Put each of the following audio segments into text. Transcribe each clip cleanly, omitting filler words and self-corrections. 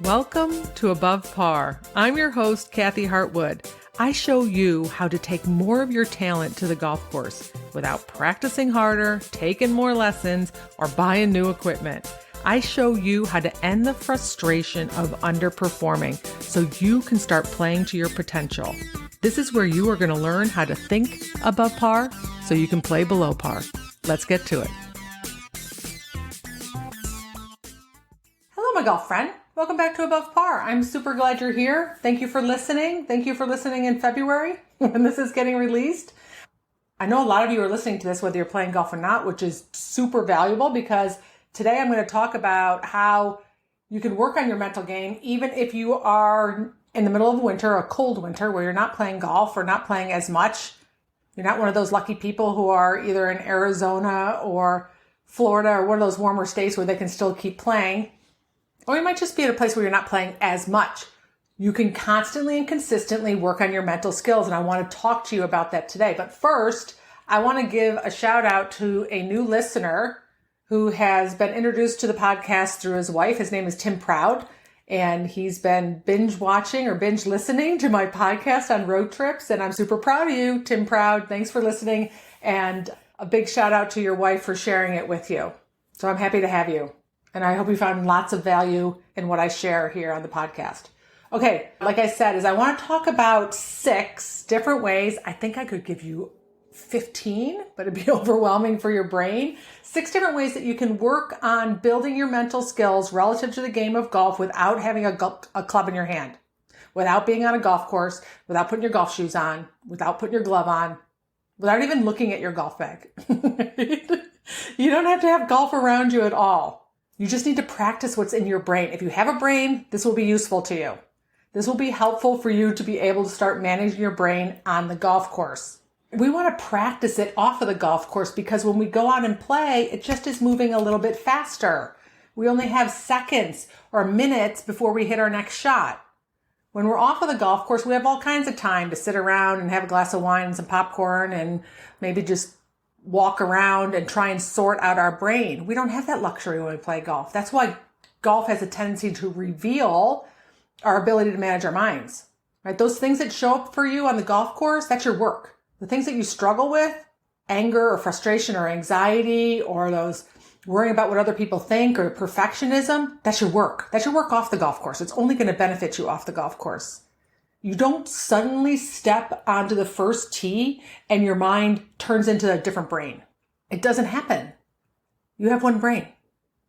Welcome to Above Par. I'm your host, Kathy Hartwood. I show you how to take more of your talent to the golf course without practicing harder, taking more lessons, or buying new equipment. I show you how to end the frustration of underperforming so you can start playing to your potential. This is where you are going to learn how to think above par so you can play below par. Let's get to it. Hello, my golf friend. Welcome back to Above Par. I'm super glad you're here. Thank you for listening. Thank you for listening in February when this is getting released. I know a lot of you are listening to this whether you're playing golf or not, which is super valuable because today I'm going to talk about how you can work on your mental game even if you are in the middle of winter, a cold winter where you're not playing golf or not playing as much. You're not one of those lucky people who are either in Arizona or Florida or one of those warmer states where they can still keep playing. Or you might just be at a place where you're not playing as much. You can constantly and consistently work on your mental skills, and I want to talk to you about that today. But first, I want to give a shout out to a new listener who has been introduced to the podcast through his wife. His name is Tim Proud, and he's been binge watching or binge listening to my podcast on road trips, and I'm super proud of you, Tim Proud. Thanks for listening, and a big shout out to your wife for sharing it with you. So I'm happy to have you. And I hope you found lots of value in what I share here on the podcast. Okay, like I said, I want to talk about 6 different ways. I think I could give you 15, but it'd be overwhelming for your brain. 6 different ways that you can work on building your mental skills relative to the game of golf without having a club in your hand, without being on a golf course, without putting your golf shoes on, without putting your glove on, without even looking at your golf bag. You don't have to have golf around you at all. You just need to practice what's in your brain. If you have a brain, this will be useful to you. This will be helpful for you to be able to start managing your brain on the golf course. We want to practice it off of the golf course because when we go out and play, it just is moving a little bit faster. We only have seconds or minutes before we hit our next shot. When we're off of the golf course, we have all kinds of time to sit around and have a glass of wine and some popcorn and maybe just walk around and try and sort out our brain. We don't have that luxury when we play golf. That's why golf has a tendency to reveal our ability to manage our minds, right? Those things that show up for you on the golf course, that's your work. The things that you struggle with, anger or frustration or anxiety or those worrying about what other people think or perfectionism, that's your work. That's your work off the golf course. It's only going to benefit you off the golf course. You don't suddenly step onto the first tee and your mind turns into a different brain. It doesn't happen. You have one brain.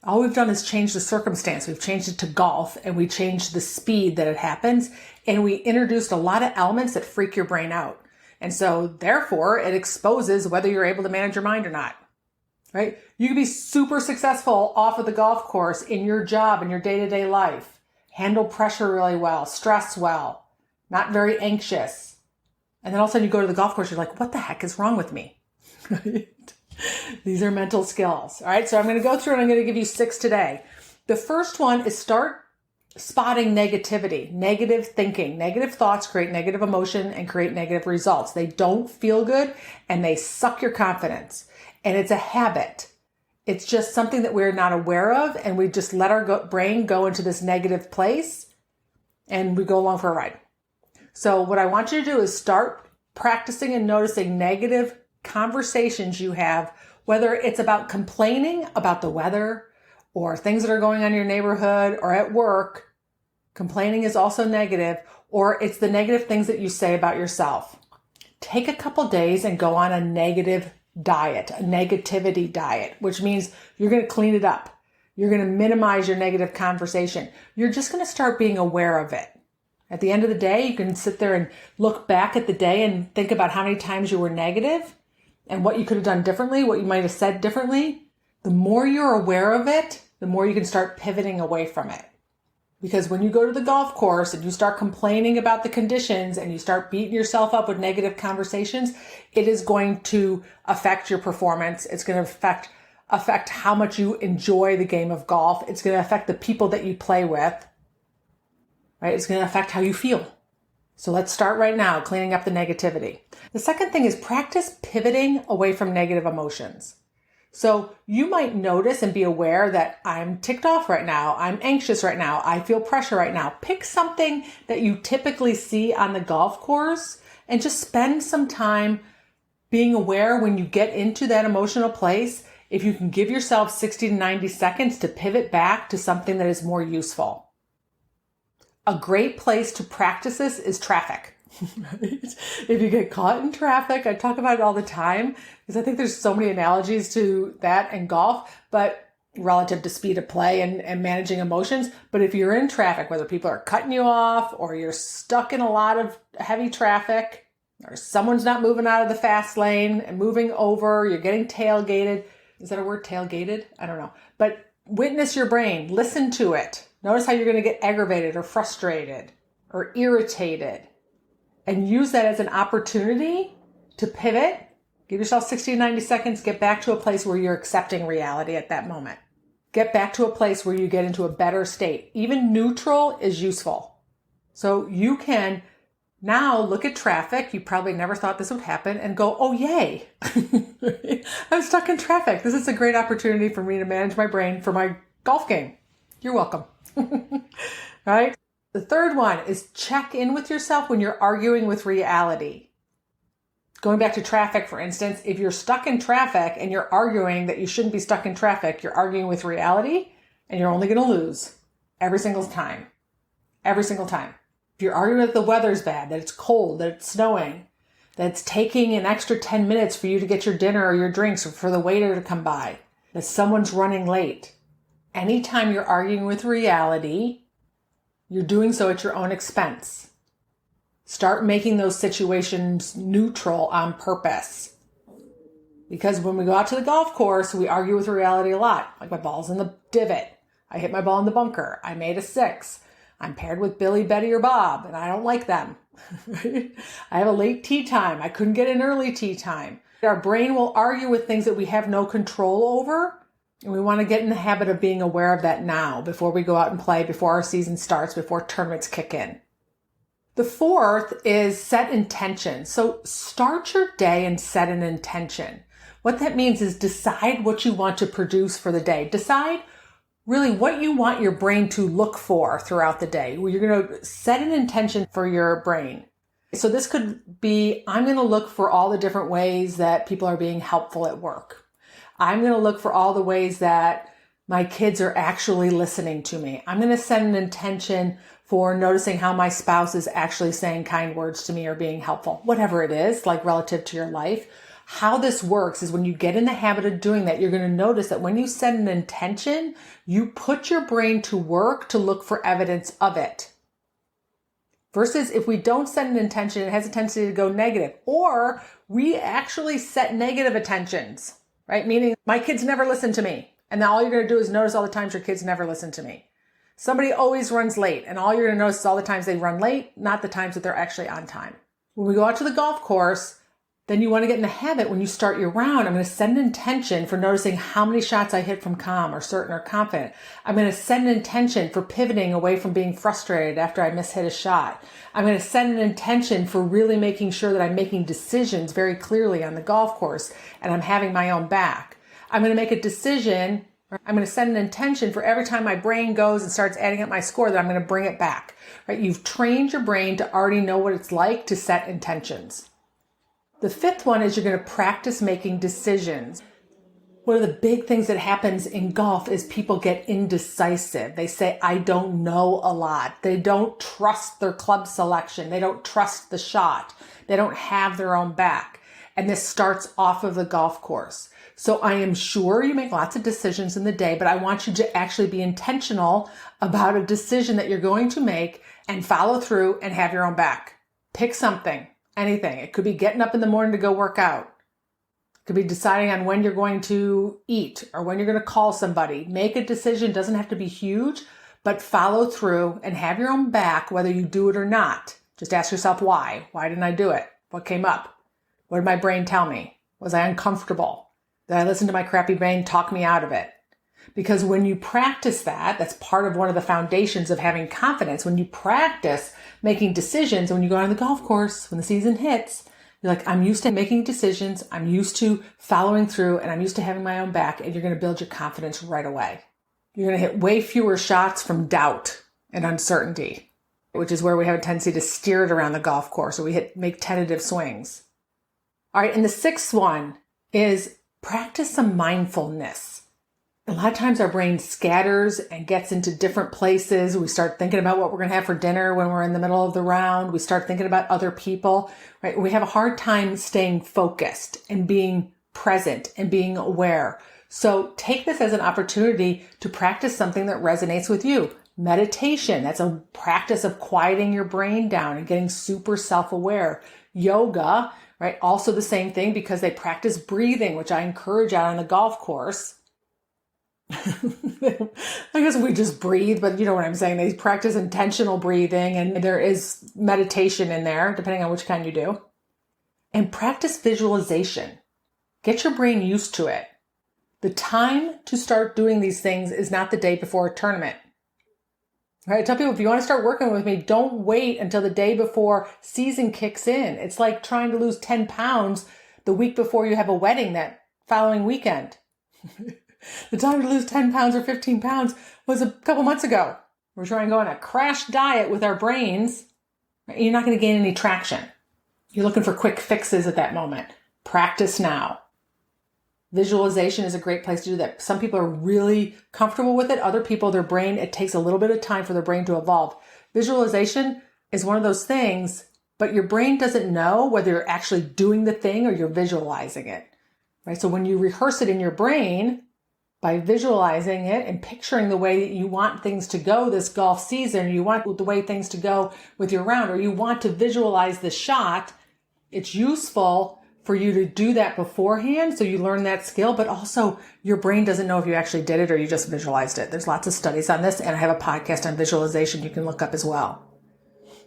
All we've done is change the circumstance. We've changed it to golf and we changed the speed that it happens. And we introduced a lot of elements that freak your brain out. And so therefore it exposes whether you're able to manage your mind or not, right? You can be super successful off of the golf course in your job, in your day-to-day life, handle pressure really well, stress well, not very anxious. And then all of a sudden you go to the golf course, you're like, what the heck is wrong with me? These are mental skills. All right. So I'm going to go through and I'm going to give you 6 today. The first one is start spotting negativity, negative thinking. Negative thoughts create negative emotion and create negative results. They don't feel good and they suck your confidence. And it's a habit. It's just something that we're not aware of. And we just let our brain go into this negative place and we go along for a ride. So what I want you to do is start practicing and noticing negative conversations you have, whether it's about complaining about the weather or things that are going on in your neighborhood or at work. Complaining is also negative, or it's the negative things that you say about yourself. Take a couple days and go on a negative diet, a negativity diet, which means you're going to clean it up. You're going to minimize your negative conversation. You're just going to start being aware of it. At the end of the day, you can sit there and look back at the day and think about how many times you were negative and what you could have done differently, what you might have said differently. The more you're aware of it, the more you can start pivoting away from it. Because when you go to the golf course and you start complaining about the conditions and you start beating yourself up with negative conversations, it is going to affect your performance. It's going to affect how much you enjoy the game of golf. It's going to affect the people that you play with. Right? It's going to affect how you feel. So let's start right now, cleaning up the negativity. The second thing is practice pivoting away from negative emotions. So you might notice and be aware that I'm ticked off right now. I'm anxious right now. I feel pressure right now. Pick something that you typically see on the golf course and just spend some time being aware when you get into that emotional place. If you can give yourself 60 to 90 seconds to pivot back to something that is more useful. A great place to practice this is traffic. If you get caught in traffic, I talk about it all the time because I think there's so many analogies to that and golf, but relative to speed of play and managing emotions. But if you're in traffic, whether people are cutting you off or you're stuck in a lot of heavy traffic or someone's not moving out of the fast lane and moving over, you're getting tailgated. Is that a word, tailgated? I don't know. But witness your brain, listen to it. Notice how you're going to get aggravated or frustrated or irritated. And use that as an opportunity to pivot, give yourself 60 to 90 seconds, get back to a place where you're accepting reality at that moment. Get back to a place where you get into a better state. Even neutral is useful. So you can now look at traffic. You probably never thought this would happen and go, oh, yay. I'm stuck in traffic. This is a great opportunity for me to manage my brain for my golf game. You're welcome. Right? The third one is check in with yourself when you're arguing with reality. Going back to traffic, for instance, if you're stuck in traffic and you're arguing that you shouldn't be stuck in traffic, you're arguing with reality and you're only going to lose every single time. Every single time. If you're arguing that the weather's bad, that it's cold, that it's snowing, that it's taking an extra 10 minutes for you to get your dinner or your drinks or for the waiter to come by, that someone's running late. Anytime you're arguing with reality, you're doing so at your own expense. Start making those situations neutral on purpose. Because when we go out to the golf course, we argue with reality a lot. Like my ball's in the divot. I hit my ball in the bunker. I made a 6. I'm paired with Billy, Betty, or Bob, and I don't like them. I have a late tee time. I couldn't get an early tee time. Our brain will argue with things that we have no control over. And we want to get in the habit of being aware of that now, before we go out and play, before our season starts, before tournaments kick in. The fourth is set intention. So start your day and set an intention. What that means is decide what you want to produce for the day. Decide really what you want your brain to look for throughout the day. You're going to set an intention for your brain. So this could be, I'm going to look for all the different ways that people are being helpful at work. I'm going to look for all the ways that my kids are actually listening to me. I'm going to set an intention for noticing how my spouse is actually saying kind words to me or being helpful. Whatever it is, like relative to your life. How this works is when you get in the habit of doing that, you're going to notice that when you set an intention, you put your brain to work to look for evidence of it. Versus if we don't set an intention, it has a tendency to go negative. Or we actually set negative intentions. Right? Meaning my kids never listen to me. And then all you're going to do is notice all the times your kids never listen to me. Somebody always runs late. And all you're going to notice is all the times they run late, not the times that they're actually on time. When we go out to the golf course, then you want to get in the habit when you start your round. I'm going to set an intention for noticing how many shots I hit from calm or certain or confident. I'm going to set an intention for pivoting away from being frustrated after I mishit a shot. I'm going to set an intention for really making sure that I'm making decisions very clearly on the golf course and I'm having my own back. I'm going to make a decision. I'm going to set an intention for every time my brain goes and starts adding up my score that I'm going to bring it back. Right? You've trained your brain to already know what it's like to set intentions. The fifth one is you're going to practice making decisions. One of the big things that happens in golf is people get indecisive. They say, I don't know a lot. They don't trust their club selection. They don't trust the shot. They don't have their own back. And this starts off of the golf course. So I am sure you make lots of decisions in the day, but I want you to actually be intentional about a decision that you're going to make and follow through and have your own back. Pick something. Anything. It could be getting up in the morning to go work out. It could be deciding on when you're going to eat or when you're going to call somebody. Make a decision. It doesn't have to be huge, but follow through and have your own back whether you do it or not. Just ask yourself why. Why didn't I do it? What came up? What did my brain tell me? Was I uncomfortable? Did I listen to my crappy brain talk me out of it? Because when you practice that, that's part of one of the foundations of having confidence. When you practice making decisions, when you go on the golf course, when the season hits, You're like, I'm used to making decisions. I'm used to following through, and I'm used to having my own back. And you're going to build your confidence right away. You're going to hit way fewer shots from doubt and uncertainty, which is where we have a tendency to steer it around the golf course, or make tentative swings. All right. And the sixth one is practice some mindfulness. A lot of times our brain scatters and gets into different places. We start thinking about what we're going to have for dinner when we're in the middle of the round. We start thinking about other people, right? We have a hard time staying focused and being present and being aware. So take this as an opportunity to practice something that resonates with you. Meditation, that's a practice of quieting your brain down and getting super self-aware. Yoga, right? Also the same thing, because they practice breathing, which I encourage out on the golf course. I guess we just breathe, but you know what I'm saying. They practice intentional breathing, and there is meditation in there, depending on which kind you do. And practice visualization. Get your brain used to it. The time to start doing these things is not the day before a tournament. Right? I tell people, if you want to start working with me, don't wait until the day before season kicks in. It's like trying to lose 10 pounds the week before you have a wedding that following weekend. The time to lose 10 pounds or 15 pounds was a couple months ago. We're trying to go on a crash diet with our brains. You're not going to gain any traction. You're looking for quick fixes at that moment. Practice now. Visualization is a great place to do that. Some people are really comfortable with it. Other people, their brain, it takes a little bit of time for their brain to evolve. Visualization is one of those things, but your brain doesn't know whether you're actually doing the thing or you're visualizing it. Right? So when you rehearse it in your brain, by visualizing it and picturing the way that you want things to go this golf season, you want the way things to go with your round, or you want to visualize the shot, it's useful for you to do that beforehand so you learn that skill, but also your brain doesn't know if you actually did it or you just visualized it. There's lots of studies on this, and I have a podcast on visualization you can look up as well.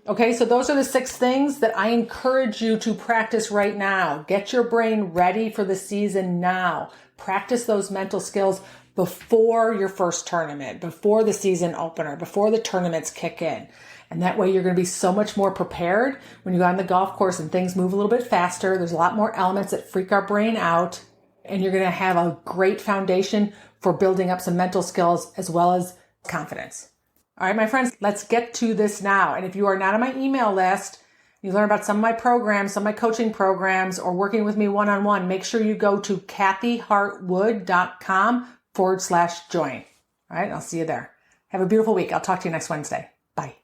Okay, so those are the 6 things that I encourage you to practice right now. Get your brain ready for the season now. Practice those mental skills before your first tournament, before the season opener, before the tournaments kick in. And that way you're going to be so much more prepared when you go on the golf course and things move a little bit faster. There's a lot more elements that freak our brain out, and you're going to have a great foundation for building up some mental skills as well as confidence. All right, my friends, let's get to this now. And if you are not on my email list, you learn about some of my programs, some of my coaching programs, or working with me one-on-one, make sure you go to kathyhartwood.com/join. All right, I'll see you there. Have a beautiful week. I'll talk to you next Wednesday. Bye.